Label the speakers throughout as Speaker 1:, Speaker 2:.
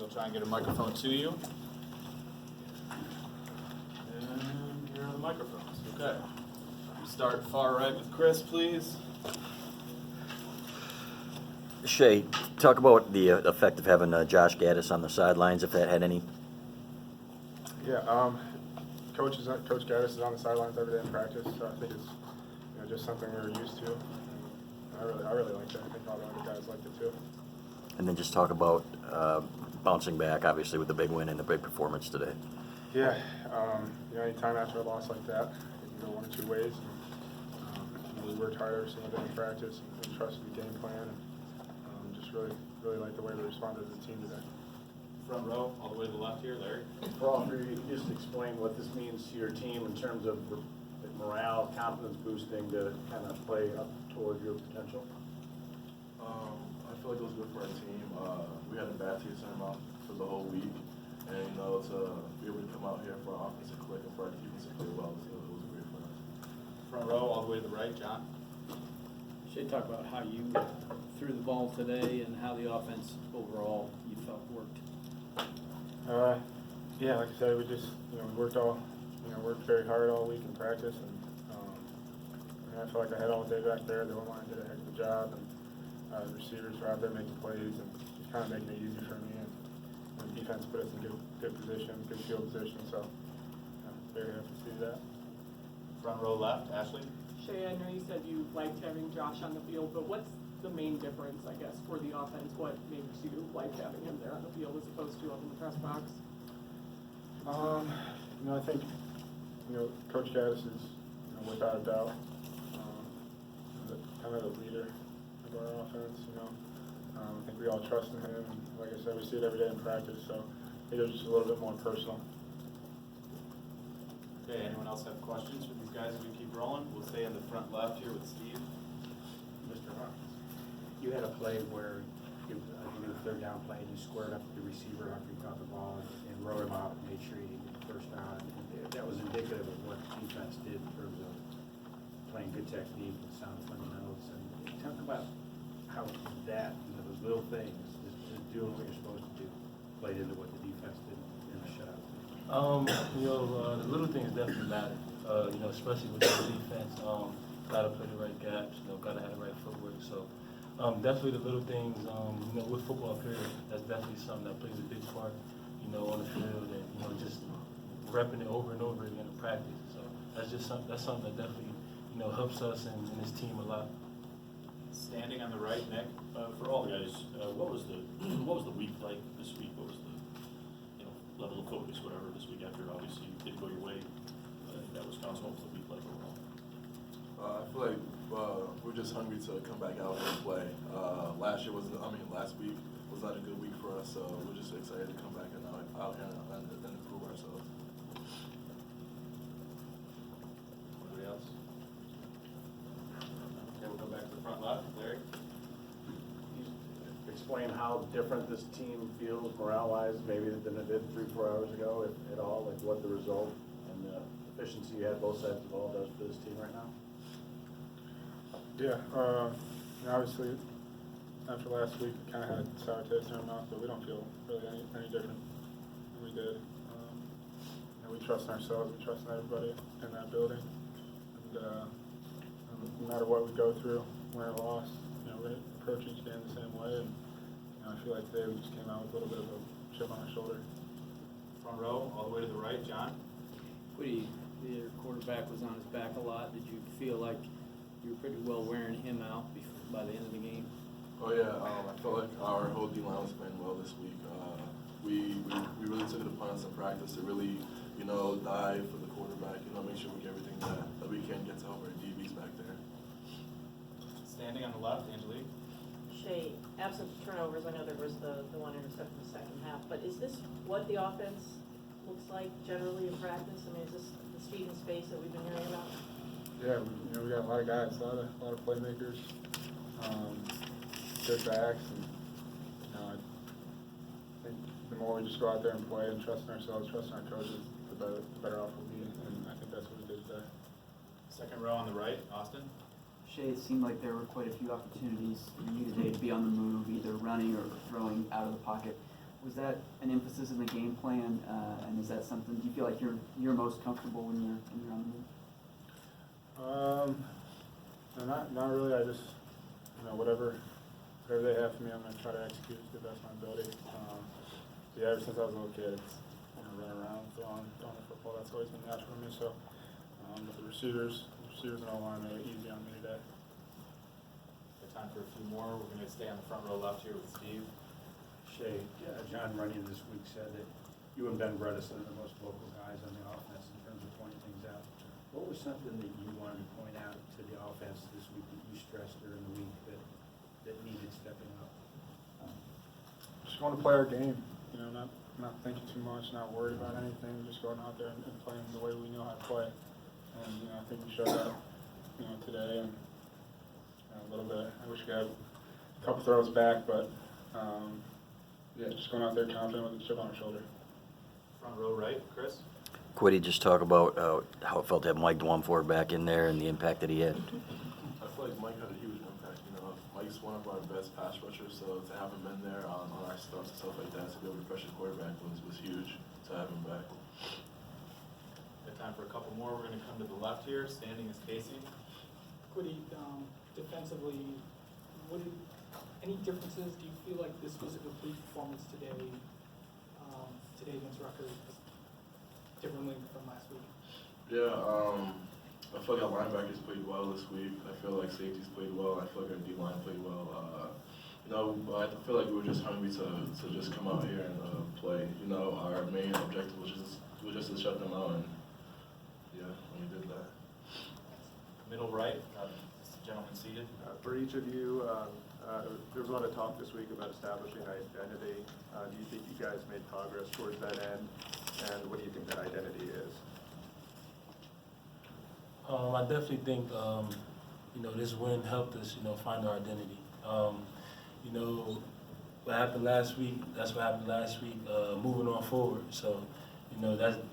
Speaker 1: we'll try and get a microphone to you. And here are the microphones. Okay. We start far right with Chris, please.
Speaker 2: Shay, talk about the effect of having Josh Gaddis on the sidelines, if that had any.
Speaker 3: Yeah, Coach Gaddis is on the sidelines every day in practice, so I think it's just something we were used to. And I really liked it. I think all the other guys liked it too.
Speaker 2: And then just talk about bouncing back, obviously, with the big win and the big performance today.
Speaker 3: Yeah, anytime after a loss like that, it can go one or two ways. And, we worked hard every single day in practice and trusted the game plan. And just really liked the way we responded as a team today.
Speaker 1: Front row, all the way to the left here, Larry.
Speaker 4: For all three, you just explain what this means to your team in terms of morale, confidence boosting to kind of play up toward your potential.
Speaker 5: I feel like it was good for our team. We had a bad taste in our mouth for the whole week, and to be able to come out here for our offense and click and for our defense to play well, it was great for us.
Speaker 1: Front row, all the way to the right, John.
Speaker 6: Should talk about how you threw the ball today and how the offense overall you felt worked.
Speaker 3: Yeah, like I said, we just we worked very hard all week in practice, and I felt like I had all day back there. The O-line did a heck of a job, and the receivers were out there making plays and just kind of making it easy for me. And the defense put us in good position, good field position. So very happy to see that.
Speaker 1: Front row left, Ashley.
Speaker 7: Shay, I know you said you liked having Josh on the field, but what's the main difference, I guess, for the offense? What makes you like having him there on the field as opposed to up in the press box?
Speaker 3: I think Coach Gaddis is without a doubt kind of the leader of our offense. I think we all trust in him, and like I said, we see it every day in practice. So I think it's just a little bit more personal.
Speaker 1: Okay, anyone else have questions for these guys as we keep rolling? We'll stay in the front left here with Steve.
Speaker 4: Mr. Hart.
Speaker 8: You had a play where, I think the third down play, you squared up the receiver after you caught the ball and wrote him out and made sure he didn't get the first down. And that was indicative of what defense did in terms of playing good technique and sound fundamentals. And talk about how that, those little things, just doing what you're supposed to do, played into what the defense did in the shutout.
Speaker 9: The little things definitely matter. Especially with the defense, gotta play the right gaps. Gotta have the right footwork. So definitely the little things. With football period, that's definitely something that plays a big part. On the field and just repping it over and over again in practice. So that's something that definitely helps us and this team a lot.
Speaker 1: Standing on the right, Nick.
Speaker 10: For all the guys, what was the week like this week? What was the level of focus, whatever, this week after obviously you didn't go your way at Wisconsin? What was the week like overall?
Speaker 5: I feel like we're just hungry to come back out and play. Last week was not a good week for us, so we're just excited to come back and out here and improve ourselves.
Speaker 1: Anybody else? Okay, we'll go back to the front left. Larry.
Speaker 4: Explain how different this team feels morale-wise, maybe than it did 3-4 hours ago, if at all. Like what the result and the efficiency you had both sides of the ball does for this team right now.
Speaker 3: Yeah, obviously after last week we kind of had sour taste in our mouth, but we don't feel really any different than we did. We trust in ourselves, we trust in everybody in that building, and no matter what we go through, win or loss, we're going to approach each game the same way. And I feel like today we just came out with a little bit of a chip on our shoulder.
Speaker 1: Front row, all the way to the right, John.
Speaker 6: Your quarterback was on his back a lot. Did you feel like you were pretty well wearing him out by the end of the game?
Speaker 5: Oh yeah, I felt like our whole D-line was playing well this week. We really took it upon us in practice to really, dive for the quarterback, make sure we get everything that we can get to help our DBs back there.
Speaker 1: Standing on the left, Angelique.
Speaker 11: Shay, absent turnovers, I know there was the one interception in the second half, but is this what the offense looks like generally in practice? I mean, is this the speed and space that we've been hearing about?
Speaker 3: Yeah, we got a lot of guys, a lot of playmakers, good backs, and I think the more we just go out there and play and trust in ourselves, trust in our coaches, the better off we'll be, and I think that's what we did today.
Speaker 1: Second row on the right, Austin.
Speaker 12: Shay, it seemed like there were quite a few opportunities for you today to be on the move, either running or throwing out of the pocket. Was that an emphasis in the game plan, and is that something, do you feel like you're most comfortable when you're on the move?
Speaker 3: No, not really. I just, whatever they have for me, I'm gonna try to execute to the best of my ability. Yeah, ever since I was a little kid, it's running around, throwing the football. That's always been natural to me. So, with the receivers and O-line made it easy on me today.
Speaker 1: Got time for a few more. We're gonna stay on the front row left here with Steve.
Speaker 8: Shay, John Runyon this week said that you and Ben Bredesen are the most vocal guys on the offense in terms of pointing things out. What was something that you wanted to point out to the offense this week that you stressed during the week that needed stepping up?
Speaker 3: Just going to play our game. Not thinking too much, not worried about anything. Just going out there and playing the way we know how to play. And I think we showed that today and a little bit. I wish we had a couple throws back, but yeah, just going out there confident with a chip on our shoulder.
Speaker 1: Front row right, Chris.
Speaker 2: Quiddy, just talk about how it felt to have Mike Dwumfor back in there and the impact that he had.
Speaker 5: I feel like Mike had a huge impact. Mike's one of our best pass rushers, so to have him in there on our stunts and stuff like that, to be able to pressure the quarterback was huge to have him back.
Speaker 1: Got time for a couple more. We're gonna come to the left here. Standing is Casey.
Speaker 13: Quiddy, defensively, any differences? Do you feel like this was a complete performance today against Rutgers, differently from last week?
Speaker 5: Yeah, I feel like our linebackers played well this week. I feel like safeties played well. I feel like our D-line played well. I feel like we were just hungry to just come out here and play. Our main objective was just to shut them out, and yeah, we did that.
Speaker 1: Middle right, gentleman seated.
Speaker 14: For each of you, there was a lot of talk this week about establishing identity. Do you think you guys made progress towards that end? And what do you think that identity is?
Speaker 9: I definitely think, this win helped us, find our identity. What happened last week, that's what happened last week, moving on forward. So,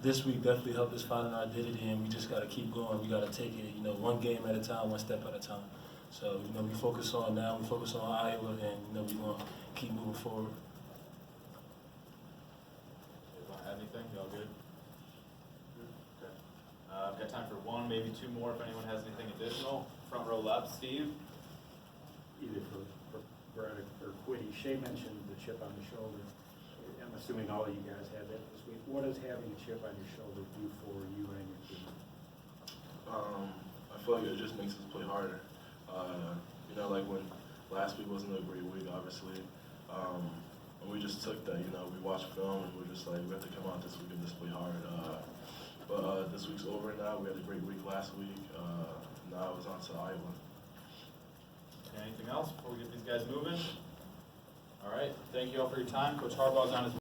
Speaker 9: this week definitely helped us find our identity, and we just got to keep going. We got to take it, one game at a time, one step at a time. So, we focus on Iowa, and, we want to keep moving forward.
Speaker 1: Anything? Y'all good? Okay. I've got time for one, maybe two more if anyone has anything additional. Front row left, Steve.
Speaker 8: Either for Brad or Quiddy, Shay mentioned the chip on the shoulder. I'm assuming all of you guys had that this week. What does having a chip on your shoulder do for you and your team?
Speaker 5: I feel like it just makes us play harder. Like when last week wasn't a great week, obviously. And we just took that, we watched film and we're just like, we have to come out this week and just play hard. But this week's over now. We had a great week last week. Now it's on to Iowa.
Speaker 1: Okay, anything else before we get these guys moving? All right, thank you all for your time. Coach Harbaugh's on his